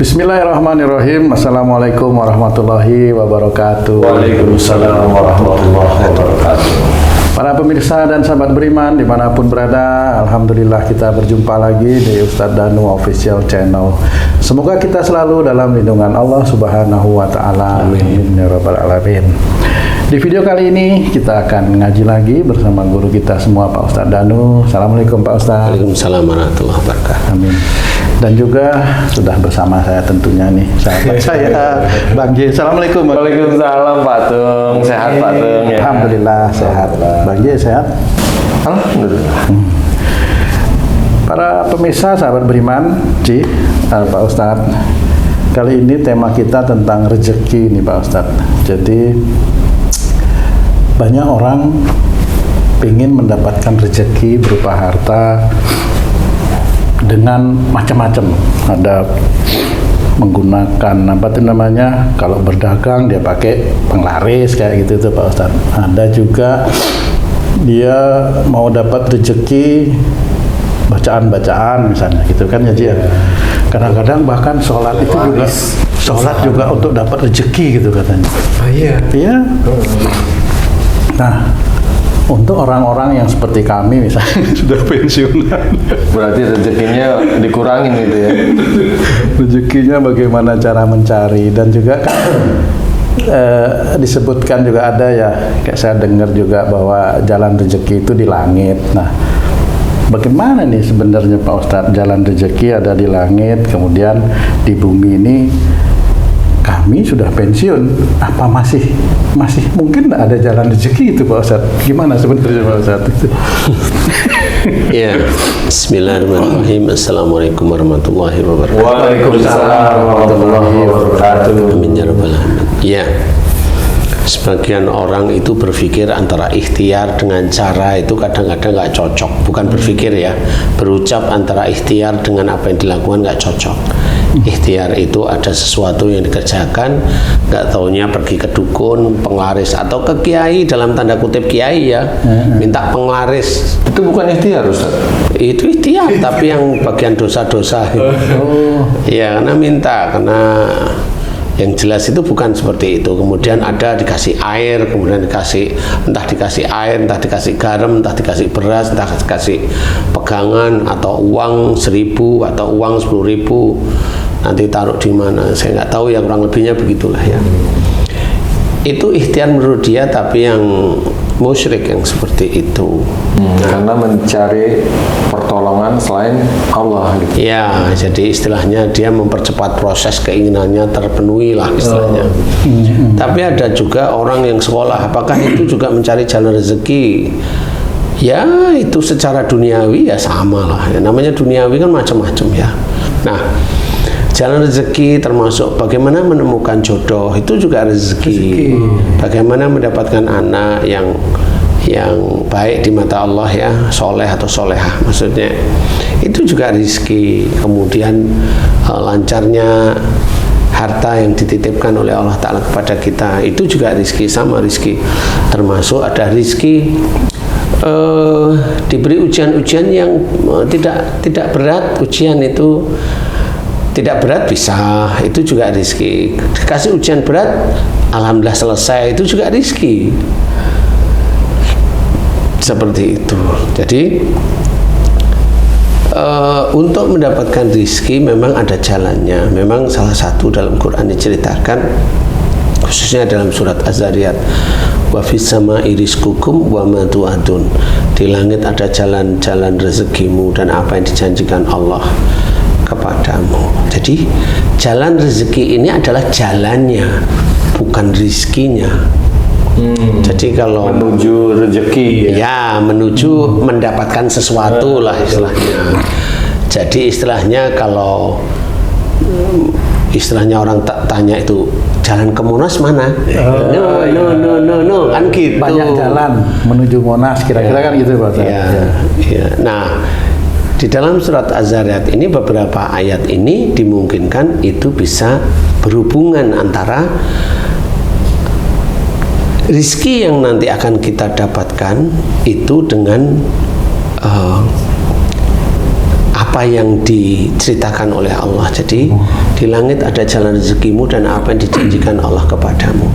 Bismillahirrahmanirrahim. Assalamualaikum warahmatullahi wabarakatuh. Waalaikumsalam warahmatullahi wabarakatuh. Para pemirsa dan sahabat beriman dimanapun berada, alhamdulillah kita berjumpa lagi di Ustadz Danu Official Channel. Semoga kita selalu dalam lindungan Allah Subhanahu wa Ta'ala. Amin ya Rabbal Alamin. Di video kali ini kita akan ngaji lagi bersama guru kita semua, Pak Ustadz Danu. Assalamualaikum Pak Ustadz. Waalaikumsalam warahmatullahi wabarakatuh. Amin. Dan juga sudah bersama saya tentunya nih sahabat saya Bang J. Assalamualaikum. Waalaikumsalam Pak Tung. Sehat Pak Tung ya? Alhamdulillah sehat. Bang J sehat? Alhamdulillah. Para pemirsa sahabat beriman, Pak Ustadz, kali ini tema kita tentang rezeki nih Pak Ustadz. Jadi banyak orang ingin mendapatkan rezeki berupa harta dengan macam-macam. Ada menggunakan apa itu namanya, kalau berdagang dia pakai penglaris kayak gitu tuh Pak Ustadz. Ada juga dia mau dapat rezeki bacaan-bacaan misalnya gitu kan ya dia. Kadang-kadang bahkan sholat itu juga untuk dapat rezeki gitu katanya. Iya. Iya. Nah, untuk orang-orang yang seperti kami misalnya sudah pensiunan, Berarti rezekinya dikurangin gitu ya? rezekinya bagaimana cara mencari, dan juga kan disebutkan juga ada ya, kayak saya dengar juga bahwa jalan rezeki itu di langit. Nah, bagaimana nih sebenarnya Pak Ustadz, jalan rezeki ada di langit, kemudian di bumi ini kami sudah pensiun, apa masih mungkin ada jalan rezeki itu Pak Ustadz? Gimana sebenarnya Pak Ustadz itu? Ya, bismillahirrahmanirrahim. Assalamualaikum warahmatullahi wabarakatuh. Waalaikumsalam warahmatullahi wabarakatuh. Amin ya rabbal alamin. Ya, sebagian orang itu berpikir antara ikhtiar dengan cara itu kadang-kadang nggak cocok. Bukan berpikir ya, berucap antara ikhtiar dengan apa yang dilakukan nggak cocok. Ikhtiar itu ada sesuatu yang dikerjakan, nggak taunya pergi ke dukun, penglaris, atau ke kiai, dalam tanda kutip kiai ya, minta penglaris. Itu bukan ikhtiar Ustaz? Itu ikhtiar, tapi yang bagian dosa-dosa. Ya, karena minta, karena yang jelas itu bukan seperti itu. Kemudian ada dikasih air, kemudian entah dikasih air, entah dikasih garam, entah dikasih beras, entah dikasih pegangan atau uang 1.000 atau uang 10.000. Nanti taruh di mana? Saya nggak tahu ya, kurang lebihnya begitulah ya. Itu ikhtiar menurut dia, tapi yang musyrik yang seperti itu. Karena mencari pertolongan selain Allah gitu. Ya, jadi istilahnya dia mempercepat proses keinginannya terpenuhi lah istilahnya. Tapi ada juga orang yang sekolah, apakah itu juga mencari jalan rezeki? Ya, itu secara duniawi ya sama lah. Ya, namanya duniawi kan macam-macam ya. Nah, jalan rezeki termasuk bagaimana menemukan jodoh, itu juga rezeki. Bagaimana mendapatkan anak yang baik di mata Allah ya, soleh atau solehah maksudnya, itu juga rezeki. Kemudian lancarnya harta yang dititipkan oleh Allah Ta'ala kepada kita, itu juga rezeki, sama rezeki. Termasuk ada rezeki diberi ujian-ujian yang tidak berat, ujian itu tidak berat bisa, itu juga rezeki. Dikasih ujian berat, alhamdulillah selesai, itu juga rezeki. Seperti itu. Jadi untuk mendapatkan rezeki memang ada jalannya. Memang salah satu dalam Quran diceritakan, khususnya dalam surat Az-Zariyat, wa fis sama'i rizqukum wa ma tu'adun. Di langit ada jalan-jalan rezekimu dan apa yang dijanjikan Allah kepadamu. Jadi jalan rezeki ini adalah jalannya, bukan rizkinya. Jadi kalau menuju rezeki ya menuju mendapatkan sesuatu lah istilahnya. Jadi istilahnya kalau istilahnya orang tanya itu jalan ke Monas mana? No kan gitu. Banyak jalan menuju Monas kira-kira kan gitu Pak. Ya. Nah, di dalam surat Az-Zariyat ini beberapa ayat ini dimungkinkan itu bisa berhubungan antara rizki yang nanti akan kita dapatkan itu dengan apa yang diceritakan oleh Allah. Jadi di langit ada jalan rezekimu dan apa yang dijanjikan Allah kepadamu.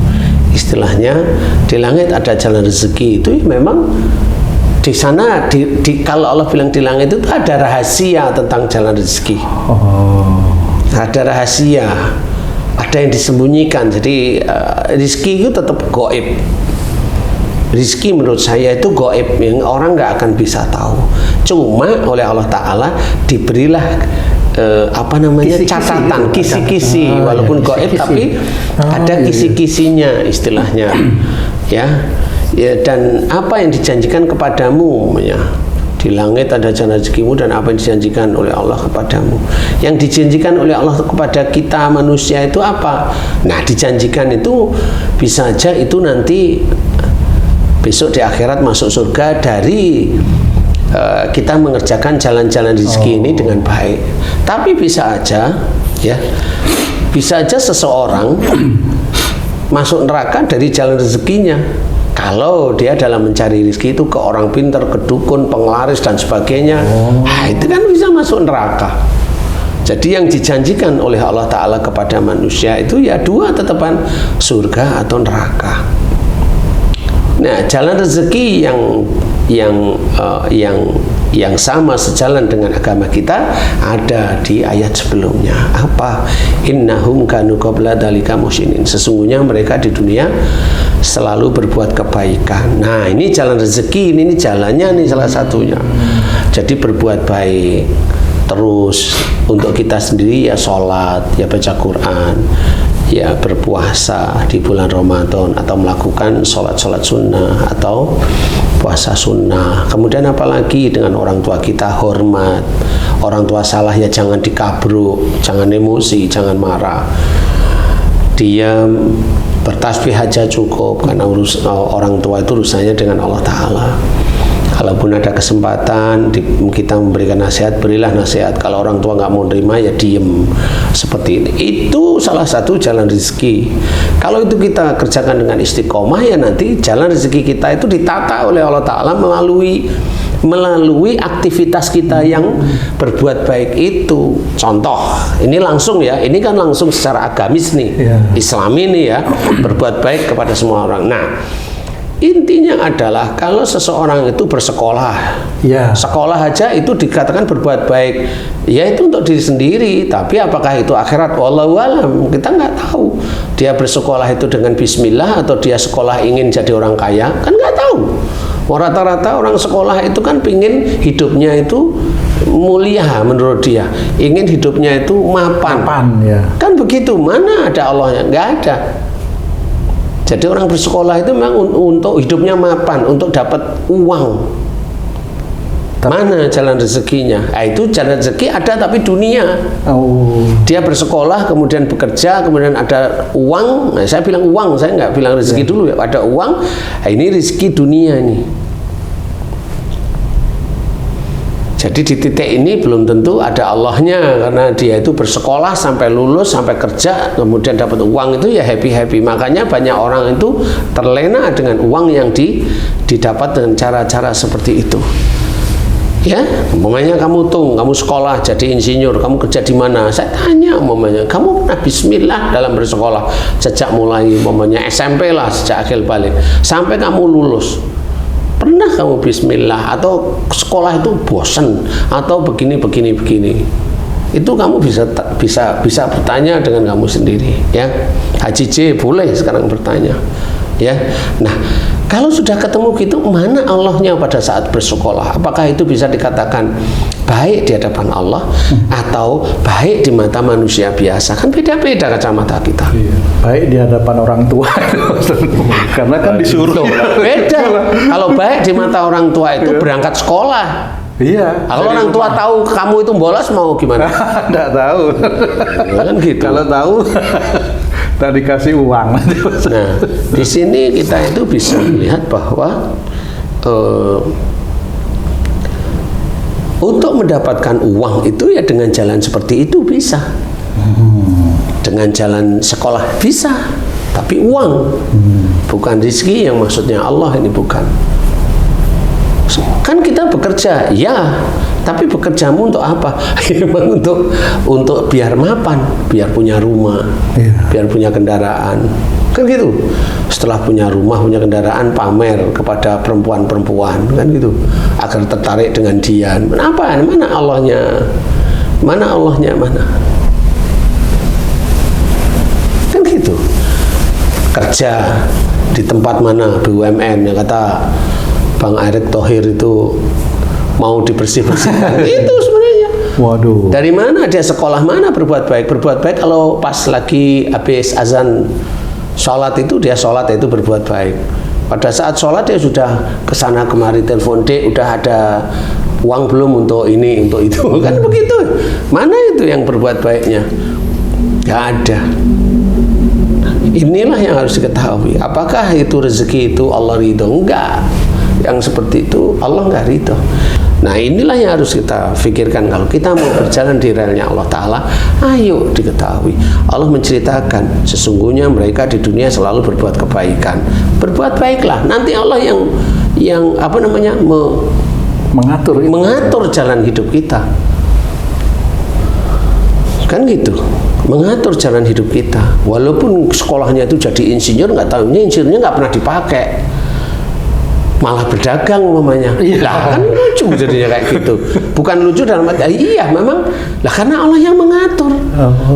Istilahnya di langit ada jalan rezeki itu memang di sana kalau Allah bilang di langit itu ada rahasia tentang jalan rezeki. Ada rahasia, ada yang disembunyikan. Jadi rezeki itu tetap gaib. Rezeki menurut saya itu gaib yang orang nggak akan bisa tahu. Cuma oleh Allah Ta'ala diberilah catatan, kisi-kisi, walaupun gaib tapi ada kisi-kisinya istilahnya, ya. Dan apa yang dijanjikan kepadamu, ya. Di langit ada jalan rezekimu dan apa yang dijanjikan oleh Allah kepadamu. Yang dijanjikan oleh Allah kepada kita manusia itu apa? Nah, dijanjikan itu bisa aja itu nanti besok di akhirat masuk surga dari kita mengerjakan jalan-jalan rezeki ini dengan baik. Tapi bisa aja, ya, bisa aja seseorang masuk neraka dari jalan rezekinya. Kalau dia dalam mencari rezeki itu ke orang pintar, ke dukun, penglaris dan sebagainya, itu kan bisa masuk neraka. Jadi yang dijanjikan oleh Allah Ta'ala kepada manusia itu ya dua tetapan, surga atau neraka. Nah, jalan rezeki yang sama sejalan dengan agama kita ada di ayat sebelumnya. Apa? Innahum kanu qabla dzalika muhsinin. Sesungguhnya mereka di dunia selalu berbuat kebaikan. Nah, ini jalan rezeki, ini jalannya nih salah satunya. Jadi berbuat baik terus untuk kita sendiri, ya sholat, ya baca Quran, ya berpuasa di bulan Ramadan, atau melakukan sholat sunnah atau puasa sunnah. Kemudian apalagi dengan orang tua kita, hormat. Orang tua salah ya jangan dikabruk, jangan emosi, jangan marah, diam, bertasbih aja cukup, karena orang tua itu urusannya dengan Allah Ta'ala. Kalaupun ada kesempatan kita memberikan nasihat, berilah nasihat. Kalau orang tua nggak mau nerima, ya diem. Seperti ini. Itu salah satu jalan rezeki. Kalau itu kita kerjakan dengan istiqomah, ya nanti jalan rezeki kita itu ditata oleh Allah Ta'ala melalui aktivitas kita yang berbuat baik itu. Contoh, ini langsung ya, ini kan langsung secara agamis nih, Islami nih ya, berbuat baik kepada semua orang. Nah, intinya adalah kalau seseorang itu bersekolah, sekolah aja itu dikatakan berbuat baik, ya itu untuk diri sendiri. Tapi apakah itu akhirat? Wallahu alam, kita nggak tahu. Dia bersekolah itu dengan bismillah atau dia sekolah ingin jadi orang kaya, kan nggak tahu. Rata-rata orang sekolah itu kan pingin hidupnya itu mulia menurut dia, ingin hidupnya itu mapan, kan begitu. Mana ada Allahnya? Nggak ada. Jadi orang bersekolah itu memang untuk hidupnya mapan, untuk dapat uang. Mana jalan rezekinya? Nah, itu jalan rezeki ada tapi dunia. Dia bersekolah, kemudian bekerja, kemudian ada uang. Nah, saya bilang uang, saya nggak bilang rezeki dulu ya. Ada uang, nah, ini rezeki dunia nih. Jadi di titik ini belum tentu ada Allahnya, karena dia itu bersekolah sampai lulus, sampai kerja, kemudian dapat uang itu ya happy-happy. Makanya banyak orang itu terlena dengan uang yang didapat dengan cara-cara seperti itu. Ya, umpamanya kamu sekolah jadi insinyur, kamu kerja di mana? Saya tanya, umpamanya kamu pernah bismillah dalam bersekolah sejak mulai umpamanya SMP lah, sejak akhir balik sampai kamu lulus? Pernah kamu bismillah atau sekolah itu bosan atau begini? Itu kamu bisa bertanya dengan kamu sendiri, ya. Haji J boleh sekarang bertanya, ya. Nah, kalau sudah ketemu gitu, mana Allahnya pada saat bersekolah? Apakah itu bisa dikatakan baik di hadapan Allah atau baik di mata manusia biasa? Kan beda-beda kacamata kita. Baik di hadapan orang tua karena kan disuruh. Beda. Kalau baik di mata orang tua itu berangkat sekolah. Iya. Kalau orang tua tahu kamu itu bolos, mau gimana? Nggak tahu. Ya kan gitu. Kalau tahu tak dikasih uang. Nah, di sini kita itu bisa melihat bahwa untuk mendapatkan uang itu ya dengan jalan seperti itu bisa. Dengan jalan sekolah bisa, tapi uang bukan rezeki yang maksudnya Allah ini, bukan. Kan kita bekerja, ya, Tapi bekerjamu untuk apa? Memang untuk biar mapan, biar punya rumah, biar punya kendaraan. Kan gitu. Setelah punya rumah, punya kendaraan, pamer kepada perempuan-perempuan, kan gitu. Agar tertarik dengan dia. Kenapa? Mana Allahnya? Mana Allahnya? Mana? Kan gitu. Kerja di tempat mana BUMN, yang kata Bang Erick Thohir itu mau dibersih-bersihkan. Itu sebenarnya. Waduh. Dari mana dia, sekolah mana berbuat baik? Berbuat baik kalau pas lagi habis azan sholat itu, dia sholat itu berbuat baik. Pada saat sholat dia sudah kesana kemari telepon, Dek udah ada uang belum untuk ini, untuk itu. Kan begitu. Mana itu yang berbuat baiknya? Gak ada. Inilah yang harus diketahui. Apakah itu rezeki itu Allah ridho? Enggak. Yang seperti itu Allah enggak ridho. Nah, inilah yang harus kita pikirkan kalau kita mau berjalan di relnya Allah Ta'ala. Ayo diketahui, Allah menceritakan sesungguhnya mereka di dunia selalu berbuat kebaikan. Berbuat baiklah, nanti Allah yang apa namanya mengatur jalan hidup kita. Kan gitu, mengatur jalan hidup kita. Walaupun sekolahnya itu jadi insinyur, nggak tahunya insinyurnya nggak pernah dipakai, malah berdagang umpamanya. Lah kan lucu jadinya kayak gitu. Bukan lucu dalam arti iya memang lah, karena Allah yang mengatur,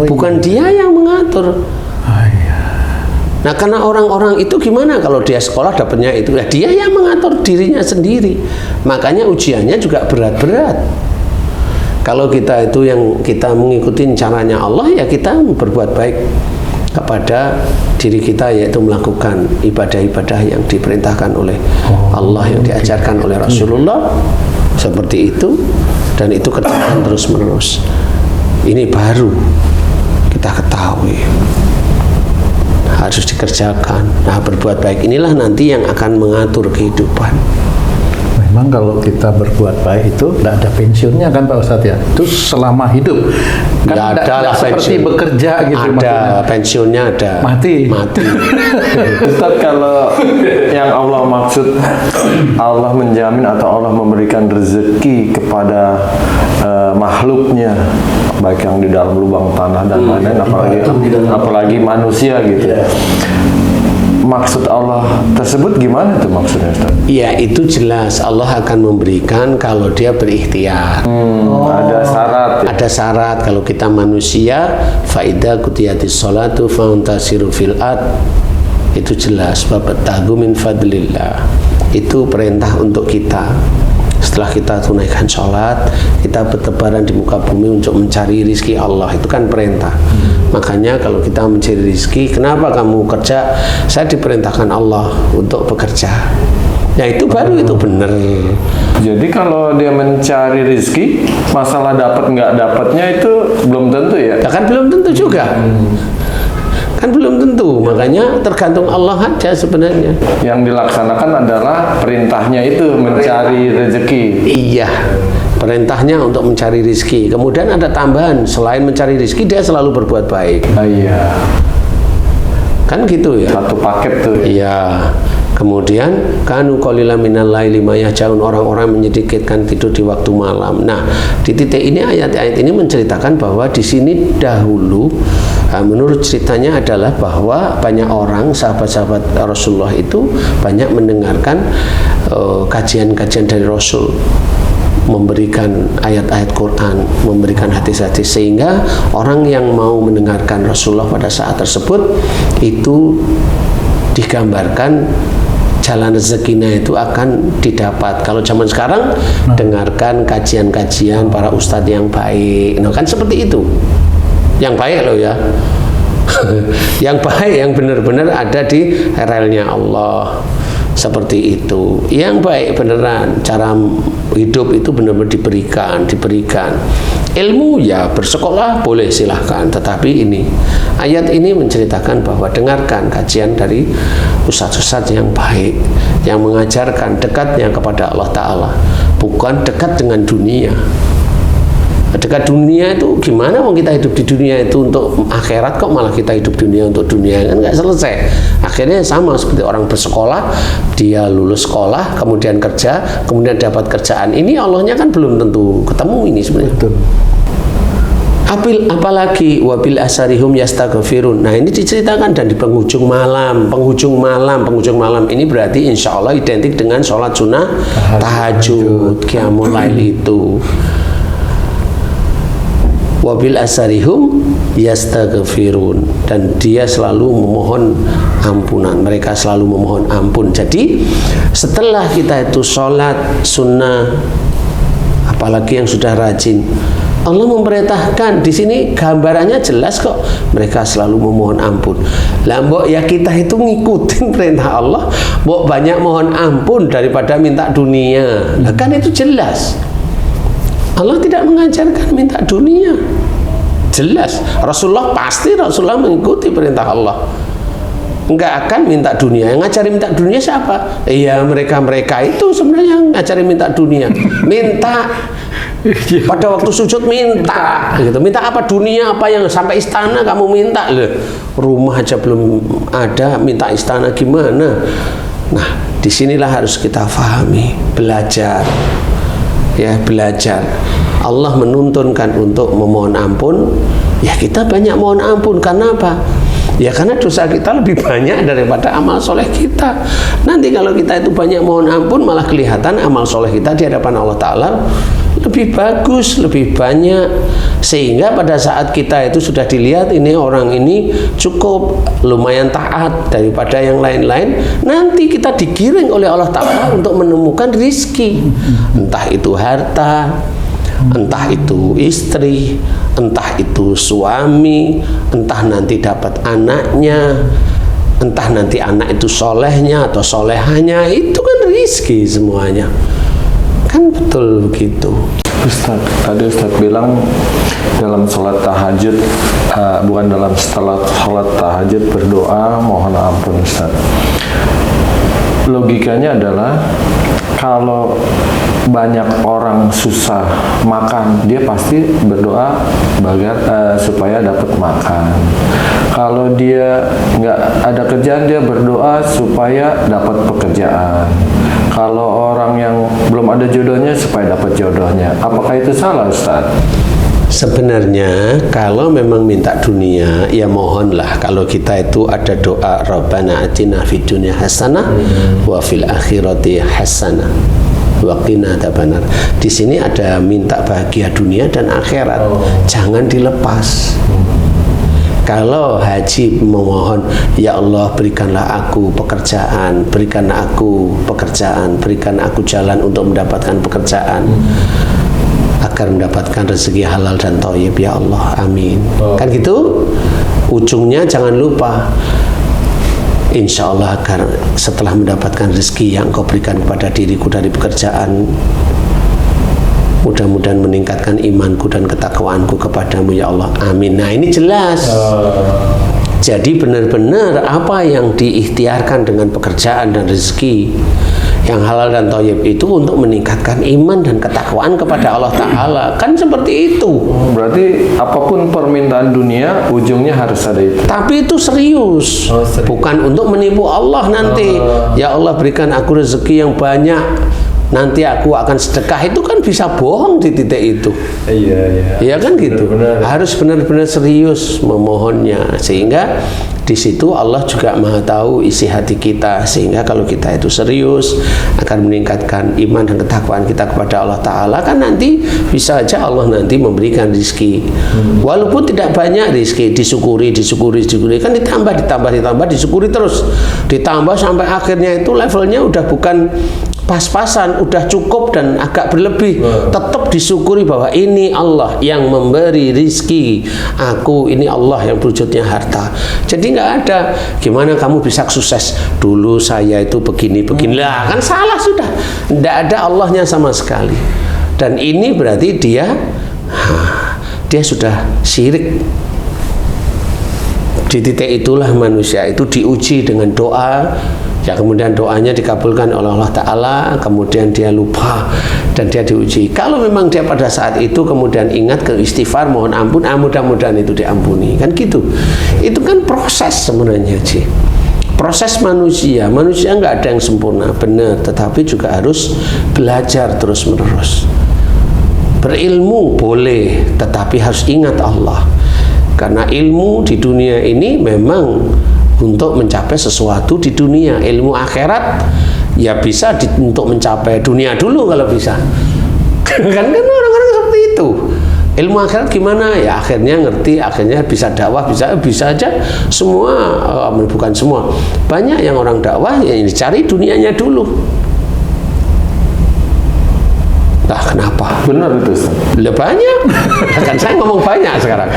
bukan dia yang mengatur. Nah, karena orang-orang itu gimana kalau dia sekolah dapatnya itu? Ya dia yang mengatur dirinya sendiri. Makanya ujiannya juga berat-berat. Kalau kita itu yang kita mengikuti caranya Allah, ya kita berbuat baik kepada diri kita, yaitu melakukan ibadah-ibadah yang diperintahkan oleh Allah, yang diajarkan oleh Rasulullah, seperti itu. Dan itu kerjakan terus-menerus. Ini baru kita ketahui harus dikerjakan. Nah, berbuat baik inilah nanti yang akan mengatur kehidupan. Memang kalau kita berbuat baik itu tidak ada pensiunnya kan Pak Ustadz ya? Itu selama hidup. Kan Nggak ada lah seperti pensiun. bekerja gitu. Ada maksudnya. pensiunnya, ada Mati. Ustaz, kalau yang Allah maksud Allah menjamin atau Allah memberikan rezeki kepada makhluknya, baik yang di dalam lubang tanah dan lain-lain, apalagi manusia gitu. Maksud Allah tersebut gimana tuh maksudnya, Ustaz? Ya, itu jelas Allah akan memberikan kalau dia berikhtiar. Ada syarat ya? Ada syarat. Kalau kita manusia, faida kutiyatis sholatu fauntasiru fil ard, itu jelas. Wabtaghu min fadlillah, itu perintah untuk kita. Setelah kita tunaikan sholat, kita bertebaran di muka bumi untuk mencari rizki Allah. Itu kan perintah. Makanya kalau kita mencari rizki, kenapa kamu kerja? Saya diperintahkan Allah untuk bekerja. Ya itu baru itu benar. Jadi kalau dia mencari rizki, masalah dapat nggak dapatnya itu belum tentu ya? Ya kan belum tentu juga. Kan belum tentu, makanya tergantung Allah aja sebenarnya. Yang dilaksanakan adalah perintahnya itu mencari rezeki. Iya, perintahnya untuk mencari rizki. Kemudian ada tambahan, selain mencari rizki dia selalu berbuat baik. Iya. Kan gitu ya. Satu paket tuh. Iya. Kemudian kanu qalila minal laili ma yahjaun, orang-orang menyedikitkan tidur di waktu malam. Nah, di titik ini ayat-ayat ini menceritakan bahwa di sini dahulu menurut ceritanya adalah bahwa banyak orang sahabat-sahabat Rasulullah itu banyak mendengarkan kajian-kajian dari Rasul, memberikan ayat-ayat Quran, memberikan hadis-hadis, sehingga orang yang mau mendengarkan Rasulullah pada saat tersebut itu digambarkan jalan rezekinya itu akan didapat. Kalau zaman sekarang dengarkan kajian-kajian para ustadz yang baik, nah kan seperti itu. Yang baik loh ya. Yang baik, yang benar-benar ada di relnya Allah. Seperti itu. Yang baik beneran, cara hidup itu benar-benar diberikan. Ilmu ya bersekolah boleh silahkan, tetapi ini ayat ini menceritakan bahwa dengarkan kajian dari ustadz-ustadz yang baik, yang mengajarkan dekatnya kepada Allah Ta'ala, bukan dekat dengan dunia. Dekat dunia itu gimana? Mau kita hidup di dunia itu untuk akhirat, kok malah kita hidup dunia untuk dunia, kan nggak selesai. Akhirnya sama seperti orang bersekolah, dia lulus sekolah, kemudian kerja, kemudian dapat kerjaan. Ini Allahnya kan belum tentu ketemu ini sebenarnya. Betul. Apalagi wabil asarihum yastaghfirun. Nah, ini diceritakan dan di penghujung malam ini berarti insya Allah identik dengan sholat sunnah tahajud, qiyamul lail itu. Wabil asarihum yastaghfirun, dan dia selalu memohon ampunan. Mereka selalu memohon ampun. Jadi setelah kita itu sholat sunnah, apalagi yang sudah rajin, Allah memerintahkan di sini gambarannya jelas kok, mereka selalu memohon ampun. Lah mbok ya kita itu ngikutin perintah Allah, mbok banyak mohon ampun daripada minta dunia. Nah, kan itu jelas. Allah tidak mengajarkan minta dunia. Jelas. Rasulullah mengikuti perintah Allah. Enggak akan minta dunia. Yang ngajari minta dunia siapa? Iya, mereka itu sebenarnya yang ngajari minta dunia. Minta pada waktu sujud minta gitu. Minta apa? Dunia apa yang sampai istana kamu minta loh. Rumah aja belum ada, minta istana gimana? Nah, disinilah harus kita pahami, belajar. Ya, belajar. Allah menuntunkan untuk memohon ampun, ya kita banyak mohon ampun. Karena apa? Ya karena dosa kita lebih banyak daripada amal soleh kita. Nanti kalau kita itu banyak mohon ampun, malah kelihatan amal soleh kita di hadapan Allah Ta'ala lebih bagus, lebih banyak. Sehingga pada saat kita itu sudah dilihat, ini orang ini cukup lumayan taat daripada yang lain-lain, nanti kita digiring oleh Allah Ta'ala untuk menemukan rizki. Entah itu harta, entah itu istri, entah itu suami, entah nanti dapat anaknya, entah nanti anak itu solehnya atau solehanya, itu kan rizki semuanya. Kan betul begitu. Ustaz, tadi Ustaz bilang dalam sholat tahajud, bukan dalam setelah sholat tahajud berdoa mohon ampun Ustaz. Logikanya adalah kalau banyak orang susah makan, dia pasti berdoa supaya dapat makan. Kalau dia nggak ada kerjaan, dia berdoa supaya dapat pekerjaan. Kalau orang yang belum ada jodohnya, supaya dapat jodohnya. Apakah itu salah, Ustaz? Sebenarnya kalau memang minta dunia, ya mohonlah. Kalau kita itu ada doa Rabbana atina fid dunya hasanah wa fil akhirati hasanah wa qina adzabannar. Di sini ada minta bahagia dunia dan akhirat. Jangan dilepas. Kalau haji memohon, ya Allah berikanlah aku pekerjaan, berikanlah aku pekerjaan, berikan aku jalan untuk mendapatkan pekerjaan, agar mendapatkan rezeki halal dan thayyib, ya Allah, amin. Kan gitu. Ujungnya jangan lupa, insya Allah agar setelah mendapatkan rezeki yang Kau berikan kepada diriku dari pekerjaan, mudah-mudahan meningkatkan imanku dan ketakwaanku kepadamu, ya Allah, amin. Nah, ini jelas. Jadi benar-benar apa yang diikhtiarkan dengan pekerjaan dan rezeki yang halal dan thayyib itu untuk meningkatkan iman dan ketakwaan kepada Allah Ta'ala. Kan seperti itu. Berarti apapun permintaan dunia, ujungnya harus ada itu. Tapi itu serius. Bukan untuk menipu Allah nanti. Ya Allah berikan aku rezeki yang banyak, nanti aku akan sedekah. Itu kan bisa bohong di titik itu. Iya kan gitu. Benar. Harus benar-benar serius memohonnya, sehingga di situ Allah juga Maha tahu isi hati kita, sehingga kalau kita itu serius akan meningkatkan iman dan ketakwaan kita kepada Allah Ta'ala, kan nanti bisa aja Allah nanti memberikan rizki. Walaupun tidak banyak rizki, disyukuri, kan ditambah, disyukuri terus, ditambah sampai akhirnya itu levelnya udah bukan pas-pasan, udah cukup dan agak berlebih. Tetap disyukuri bahwa ini Allah yang memberi rizki aku, ini Allah yang berwujudnya harta. Jadi nggak ada gimana kamu bisa sukses, dulu saya itu begini lah, kan salah sudah. Nggak ada Allahnya sama sekali. Dan ini berarti dia sudah syirik Di titik itulah manusia itu diuji dengan doa, ya kemudian doanya dikabulkan oleh Allah Ta'ala, kemudian dia lupa dan dia diuji. Kalau memang dia pada saat itu kemudian ingat ke istighfar, mohon ampun, mudah-mudahan itu diampuni, kan gitu. Itu kan proses sebenarnya sih. Proses manusia nggak ada yang sempurna, benar, tetapi juga harus belajar terus-menerus. Berilmu boleh, tetapi harus ingat Allah. Karena ilmu di dunia ini memang untuk mencapai sesuatu di dunia. Ilmu akhirat ya bisa untuk mencapai dunia dulu kalau bisa. Kan orang-orang seperti itu. Ilmu akhirat gimana? Ya akhirnya ngerti, akhirnya bisa dakwah, bisa aja. Semua, bukan semua. Banyak yang orang dakwah yang dicari dunianya dulu. Nah, kenapa? Benar itu, Ustaz. Lah banyak. Kan saya ngomong banyak sekarang.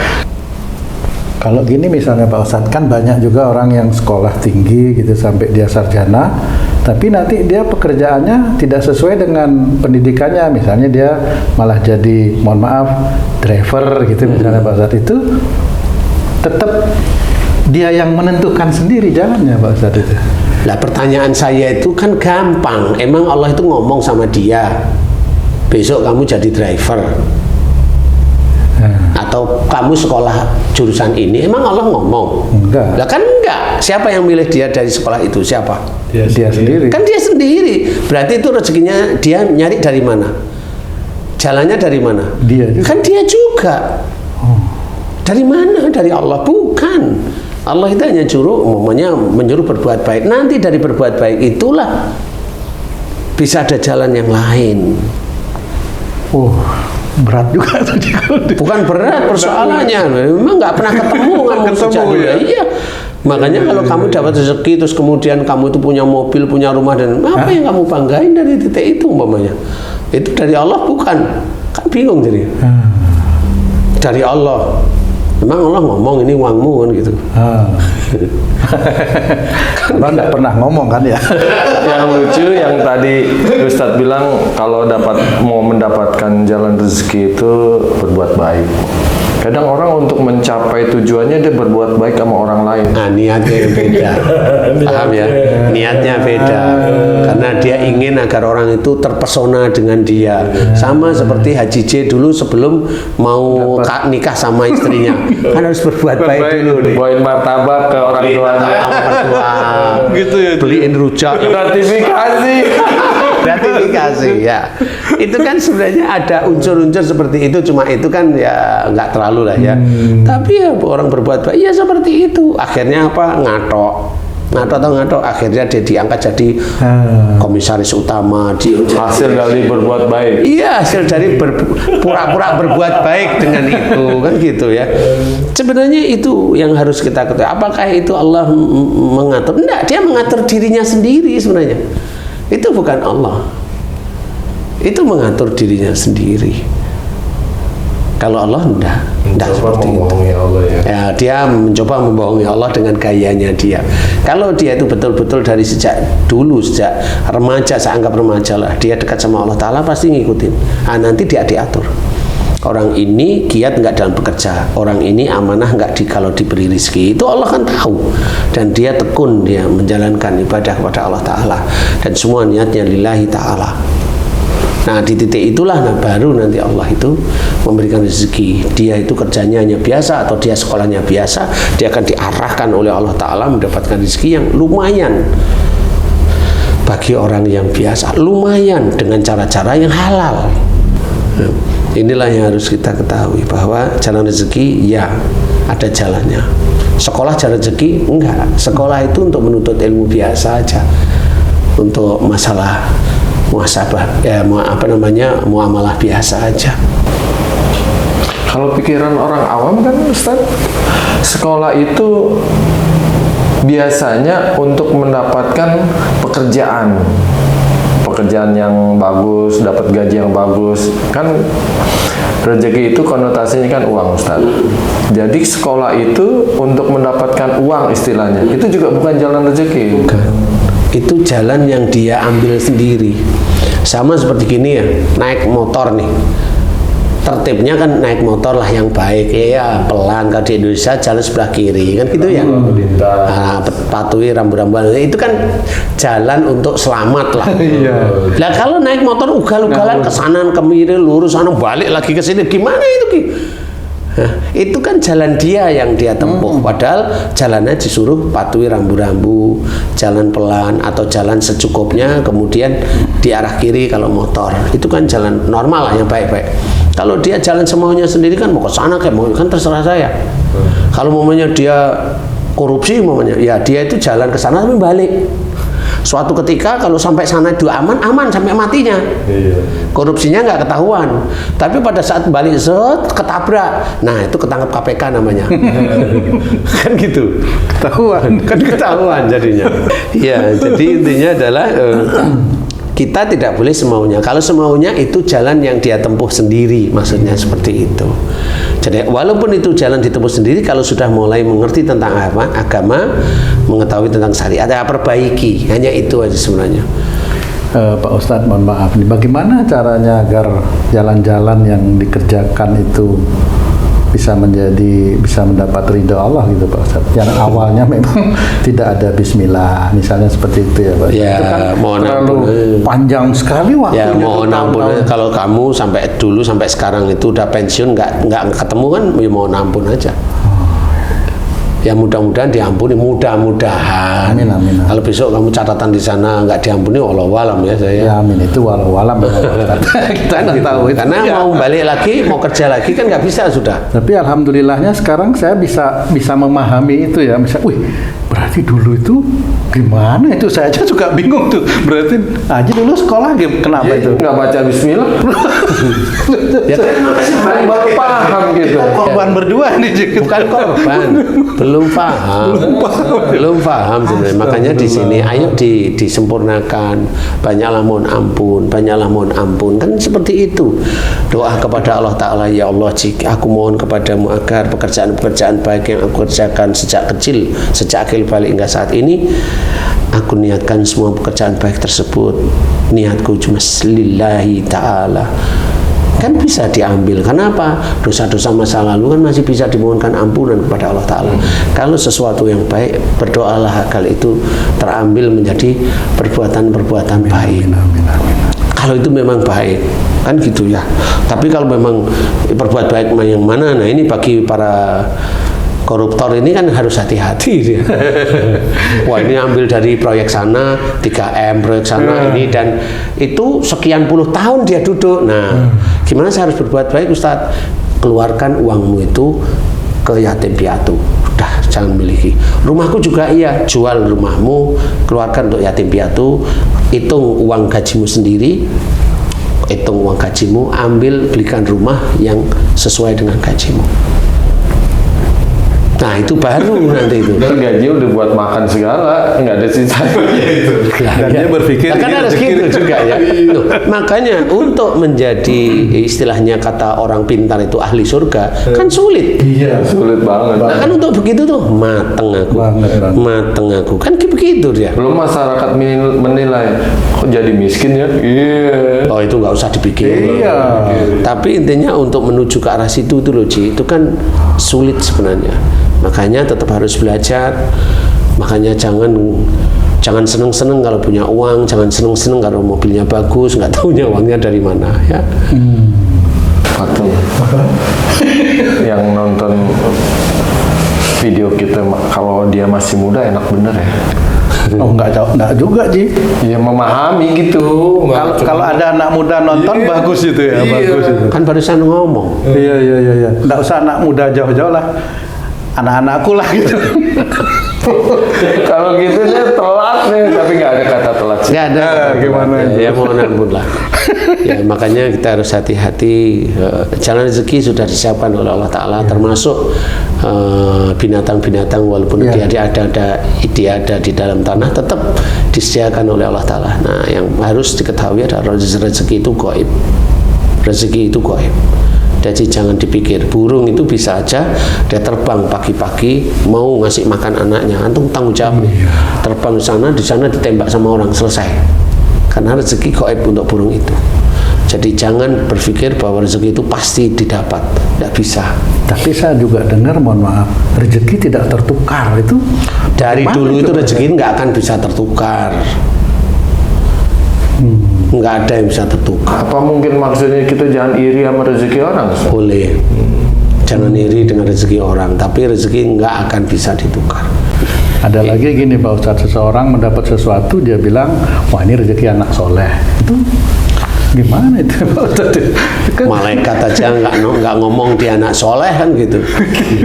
Kalau gini misalnya Pak Ustadz, kan banyak juga orang yang sekolah tinggi gitu sampai dia sarjana, tapi nanti dia pekerjaannya tidak sesuai dengan pendidikannya. Misalnya dia malah jadi, mohon maaf, driver gitu misalnya Pak Ustadz, itu tetap dia yang menentukan sendiri jalannya Pak Ustadz itu. Lah pertanyaan saya itu kan gampang. Emang Allah itu ngomong sama dia, besok kamu jadi driver. Atau kamu sekolah jurusan ini, emang Allah ngomong? Enggak. Lah kan enggak. Siapa yang milih dia dari sekolah itu? Siapa? Dia sendiri. Kan dia sendiri. Berarti itu rezekinya dia nyari dari mana? Jalannya dari mana? Dia juga. Kan dia juga. Dari mana? Dari Allah? Bukan. Allah itu hanya menyuruh berbuat baik. Nanti dari berbuat baik itulah bisa ada jalan yang lain. Berat juga tadi. Bukan berat persoalannya, memang nggak pernah ketemu kamu sejak dulu. Iya. Makanya kalau kamu dapat rezeki terus kemudian kamu itu punya mobil, punya rumah, dan apa yang kamu banggain dari titik itu umpamanya? Itu dari Allah bukan? Kan bingung jadi. Dari Allah. Memang Allah ngomong ini uangmu kan gitu. Allah nggak pernah ngomong kan ya. Yang lucu yang tadi Ustadz bilang kalau mau mendapatkan jalan rezeki itu berbuat baik. Kadang orang untuk mencapai tujuannya dia berbuat baik sama orang lain. Nah, niatnya yang beda. Paham ya? Niatnya beda. Karena dia ingin agar orang itu terpesona dengan dia. Sama seperti Haji J dulu sebelum mau nikah sama istrinya. Kan harus berbuat baik dulu nih. Bawain martabak ke orang tuanya. Gitu ya. Beliin rujak. Gratifikasi. Gratifikasi ya. Itu kan sebenarnya ada unsur-unsur seperti itu, cuma itu kan ya nggak terlalu lah ya. Tapi ya orang berbuat baik ya seperti itu. Akhirnya apa? Ngatok, akhirnya dia diangkat jadi komisaris utama di Hasil dari berbuat baik. Iya, hasil dari pura-pura berbuat baik dengan itu kan gitu ya. Sebenarnya itu yang harus kita ketahui. Apakah itu Allah mengatur? Enggak, dia mengatur dirinya sendiri sebenarnya. Itu bukan Allah. Itu mengatur dirinya sendiri. Kalau Allah enggak seperti itu. Allah ya, dia mencoba membohongi Allah dengan gayanya dia. Kalau dia itu betul-betul dari sejak remaja, saya anggap remaja lah, dia dekat sama Allah Ta'ala pasti ngikutin. Nanti dia diatur. Orang ini giat nggak dalam bekerja, orang ini amanah nggak kalau diberi rezeki, itu Allah kan tahu, dan dia tekun dia menjalankan ibadah kepada Allah Ta'ala, dan semua niatnya lillahi Ta'ala. Nah di titik itulah baru nanti Allah itu memberikan rezeki. Dia itu kerjanya hanya biasa atau dia sekolahnya biasa, dia akan diarahkan oleh Allah Ta'ala mendapatkan rezeki yang lumayan bagi orang yang biasa, lumayan dengan cara-cara yang halal. Inilah yang harus kita ketahui, bahwa jalan rezeki ya ada jalannya. Sekolah jalan rezeki enggak. Sekolah itu untuk menuntut ilmu biasa aja, untuk masalah muhasabah ya, muamalah biasa aja. Kalau pikiran orang awam kan Ustaz, sekolah itu biasanya untuk mendapatkan pekerjaan yang bagus, dapat gaji yang bagus. Kan rezeki itu konotasinya kan uang, Ustaz. Jadi sekolah itu untuk mendapatkan uang istilahnya. Itu juga bukan jalan rezeki. Bukan. Itu jalan yang dia ambil sendiri. Sama seperti gini ya, naik motor nih. tertibnya kan naik motor lah yang baik, ya pelan. Kalau di Indonesia jalan sebelah kiri kan gitu ya. Nah, patuhi rambu-rambuan itu kan jalan untuk selamat lah. Nah kalau naik motor ugal-ugalan ke sana kemiri lurus sana balik lagi ke sini gimana itu Ki? Nah, itu kan jalan dia yang dia tempuh, padahal jalannya disuruh patuhi rambu-rambu, jalan pelan atau jalan secukupnya, kemudian di arah kiri kalau motor. Itu kan jalan normal lah yang baik-baik. Kalau dia jalan semaunya sendiri kan mau ke sana kayak mau kan terserah saya. Kalau momennya dia korupsi momennya, ya dia itu jalan ke sana tapi balik. Suatu ketika kalau sampai sana itu aman sampai matinya. Korupsinya nggak ketahuan. Tapi pada saat balik ketabrak. Nah, itu ketangkap KPK namanya. Kan gitu. Ketahuan jadinya. Ya, jadi intinya adalah kita tidak boleh semaunya. Kalau semaunya itu jalan yang dia tempuh sendiri, maksudnya seperti itu. Jadi walaupun itu jalan ditempuh sendiri, kalau sudah mulai mengerti tentang agama, mengetahui tentang syariat, ada perbaiki. Hanya itu aja sebenarnya. Pak Ustadz, mohon maaf nih, bagaimana caranya agar jalan-jalan yang dikerjakan itu bisa mendapat ridho Allah gitu Pak Ustadz. Yang awalnya memang tidak ada bismillah, misalnya seperti itu ya Pak. Ya, itu kan mohon terlalu panjang sekali waktunya. Ya, mohon ampun. Kalau kamu sampai dulu sampai sekarang itu udah pensiun nggak ketemu kan, ya mohon ampun aja. Ya mudah-mudahan diampuni, mudah-mudahan. Amin. Kalau besok kamu catatan di sana nggak diampuni, wallahualam ya saya. Ya amin, itu wallahualam. Kita nggak tahu. Karena mau balik lagi, mau kerja lagi kan nggak bisa sudah. Tapi alhamdulillahnya sekarang saya bisa memahami itu ya. Misal, wih, berarti dulu itu gimana itu? Saya aja juga bingung tuh. Berarti Haji dulu sekolah kenapa itu? Nggak baca bismillah. Ya kan makanya baru paham gitu. Korban berdua nih. Bukan korban. Belum paham sebenarnya. Makanya di sini ayo disempurnakan. Banyaklah mohon ampun kan seperti itu. Doa kepada Allah Ta'ala, ya Allah, jika aku mohon kepadamu agar pekerjaan baik yang aku kerjakan sejak kecil, sejak akil balik hingga saat ini, aku niatkan semua pekerjaan baik tersebut, niatku cuma lillahi ta'ala. Kan bisa diambil. Kenapa? Dosa-dosa masa lalu kan masih bisa dimohonkan ampunan kepada Allah Ta'ala. Kalau sesuatu yang baik, berdoalah agar itu terambil menjadi perbuatan-perbuatan baik. Kalau itu memang baik, kan gitu ya. Tapi kalau memang berbuat baik yang mana, nah ini bagi para koruptor ini kan harus hati-hati dia. Wah, ini ambil dari proyek sana 3M, proyek sana ini, dan itu sekian puluh tahun dia duduk. Nah, gimana saya harus berbuat baik Ustadz? Keluarkan uangmu itu ke yatim piatu. Udah, jangan miliki. Rumahku juga iya, jual rumahmu, keluarkan untuk yatim piatu, hitung uang gajimu sendiri, hitung uang gajimu, ambil belikan rumah yang sesuai dengan gajimu. Nah itu baru nanti itu. Dan gaji udah buat makan segala, nggak ada sisanya itu. Dan dia berpikir kan harus gitu juga ya. Loh, makanya untuk menjadi istilahnya kata orang pintar itu ahli surga kan sulit. Iya, sulit banget. Nah kan untuk begitu tuh mateng aku kan begitu dia. Belum masyarakat menilai kok jadi miskin ya. Iya. Oh itu nggak usah dipikir. Iya. Tapi intinya untuk menuju ke arah situ loh Ci, itu kan sulit sebenarnya. Makanya tetap harus belajar. Makanya jangan seneng-seneng kalau punya uang, jangan seneng-seneng kalau mobilnya bagus, nggak tahunya uangnya dari mana ya. Atau yang nonton video kita kalau dia masih muda enak bener ya. Oh enggak juga Ji. Ya memahami gitu. Kalau ada anak muda nonton bagus itu ya, bagus itu. Kan barusan ngomong. Iya. Enggak usah anak muda jauh-jauh lah. Anak-anakku lah gitu. Kalau gitu dia telat nih, tapi nggak ada kata telat sih. Nggak ada. Gimana? Ya mohon ampun lah. Ya makanya kita harus hati-hati. Jalan rezeki sudah disiapkan oleh Allah Ta'ala, termasuk binatang-binatang walaupun dia ada di dalam tanah, tetap disediakan oleh Allah Ta'ala. Nah yang harus diketahui adalah rezeki itu gaib. Rezeki itu gaib. Jadi jangan dipikir, burung itu bisa aja dia terbang pagi-pagi mau ngasih makan anaknya, antum tanggung jawab nih. Terbang di sana ditembak sama orang, selesai. Karena rezeki gaib untuk burung itu. Jadi jangan berpikir bahwa rezeki itu pasti didapat, tidak bisa. Tapi saya juga dengar, mohon maaf, rezeki tidak tertukar itu. Dari bagaimana dulu itu Pak? rezeki nggak akan bisa tertukar. Nggak ada yang bisa tertukar. Apa mungkin maksudnya kita jangan iri sama rezeki orang, Ustaz? Boleh. Jangan iri dengan rezeki orang, tapi rezeki nggak akan bisa ditukar. Ada lagi gini Pak Ustadz, seseorang mendapat sesuatu, dia bilang, wah ini rezeki anak soleh. Itu gimana itu Pak Ustadz? Kan Malaikat aja nggak ngomong dia anak soleh kan gitu.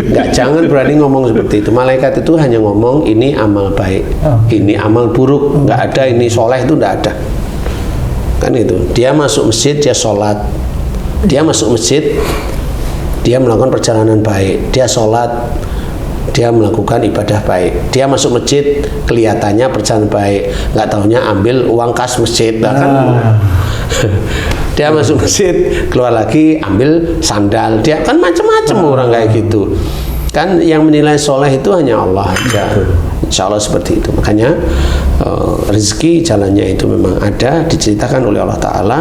Nggak, jangan berani ngomong seperti itu. Malaikat itu hanya ngomong ini amal baik, ini amal buruk. Nggak ada ini soleh, itu nggak ada. Kan itu. Dia masuk masjid, dia sholat. Dia masuk masjid, dia melakukan perjalanan baik. Dia sholat, dia melakukan ibadah baik. Dia masuk masjid, kelihatannya perjalanan baik. Nggak taunya ambil uang kas masjid. Nah, kan? Dia masuk masjid, keluar lagi ambil sandal. Dia kan macam-macam orang kayak gitu. Kan yang menilai soleh itu hanya Allah aja. Insya Allah seperti itu. Makanya rezeki jalannya itu memang ada, diceritakan oleh Allah Ta'ala.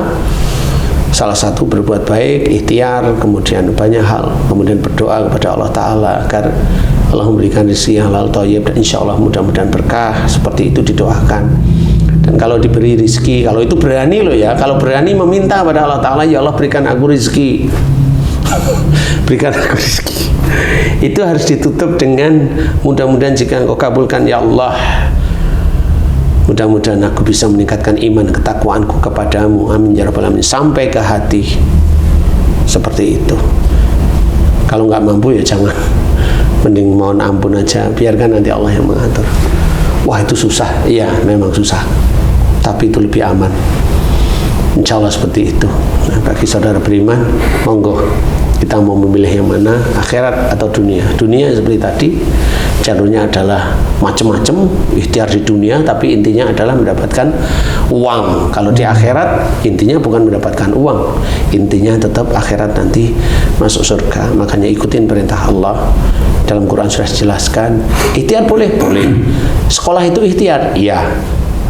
Salah satu berbuat baik, ikhtiar, kemudian banyak hal, kemudian berdoa kepada Allah Ta'ala agar Allah memberikan rezeki yang halal thayyib, dan insya Allah mudah-mudahan berkah. Seperti itu didoakan. Dan kalau diberi rezeki, kalau itu berani loh ya, kalau berani meminta pada Allah Ta'ala, ya Allah berikan aku rezeki, berikan aku rezeki, itu harus ditutup dengan mudah-mudahan jika engkau kabulkan ya Allah, mudah-mudahan aku bisa meningkatkan iman ketakwaanku kepadamu, amin ya rabbal alamin, sampai ke hati. Seperti itu. Kalau nggak mampu ya jangan, mending mohon ampun aja, biarkan nanti Allah yang mengatur. Wah itu susah, iya memang susah, tapi itu lebih aman. Insya Allah seperti itu. Nah, bagi saudara beriman, monggo kita mau memilih yang mana, akhirat atau dunia. Dunia seperti tadi, jalurnya adalah macam-macam, ikhtiar di dunia, tapi intinya adalah mendapatkan uang. Kalau di akhirat, intinya bukan mendapatkan uang, intinya tetap akhirat nanti masuk surga. Makanya ikutin perintah Allah. Dalam Quran sudah dijelaskan, ikhtiar boleh, boleh. Sekolah itu ikhtiar, iya.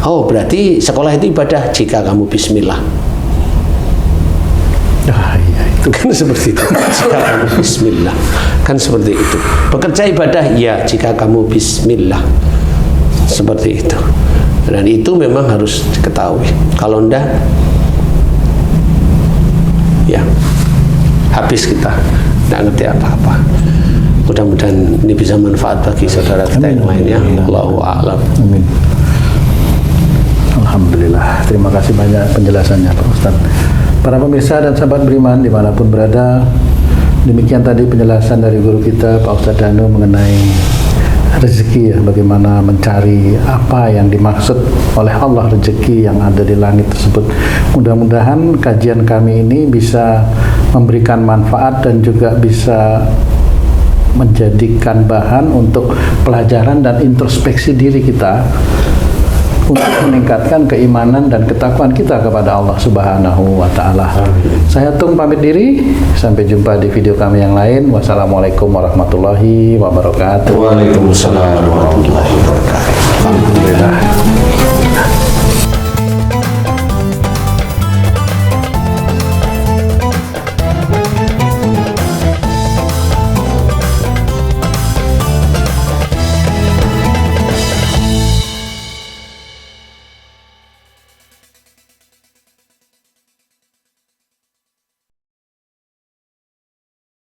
Oh, berarti sekolah itu ibadah jika kamu bismillah. iya itu. Kan seperti itu. Jika kamu bismillah, kan seperti itu. Bekerja ibadah, iya, jika kamu bismillah. Seperti itu. Dan itu memang harus diketahui. Kalau enggak, ya habis kita, enggak ngerti apa-apa. Mudah-mudahan ini bisa manfaat bagi saudara kita yang lainnya. Allahu a'lam. Amin. Alhamdulillah. Terima kasih banyak penjelasannya Pak Ustadz. Para pemirsa dan sahabat beriman dimanapun berada, demikian tadi penjelasan dari guru kita Pak Ustadz Danu mengenai rezeki ya, bagaimana mencari apa yang dimaksud oleh Allah rezeki yang ada di langit tersebut. Mudah-mudahan kajian kami ini bisa memberikan manfaat dan juga bisa menjadikan bahan untuk pelajaran dan introspeksi diri kita untuk meningkatkan keimanan dan ketakwaan kita kepada Allah Subhanahu wa Ta'ala. Saya Tung pamit diri, sampai jumpa di video kami yang lain. Wassalamualaikum warahmatullahi wabarakatuh. Waalaikumsalam.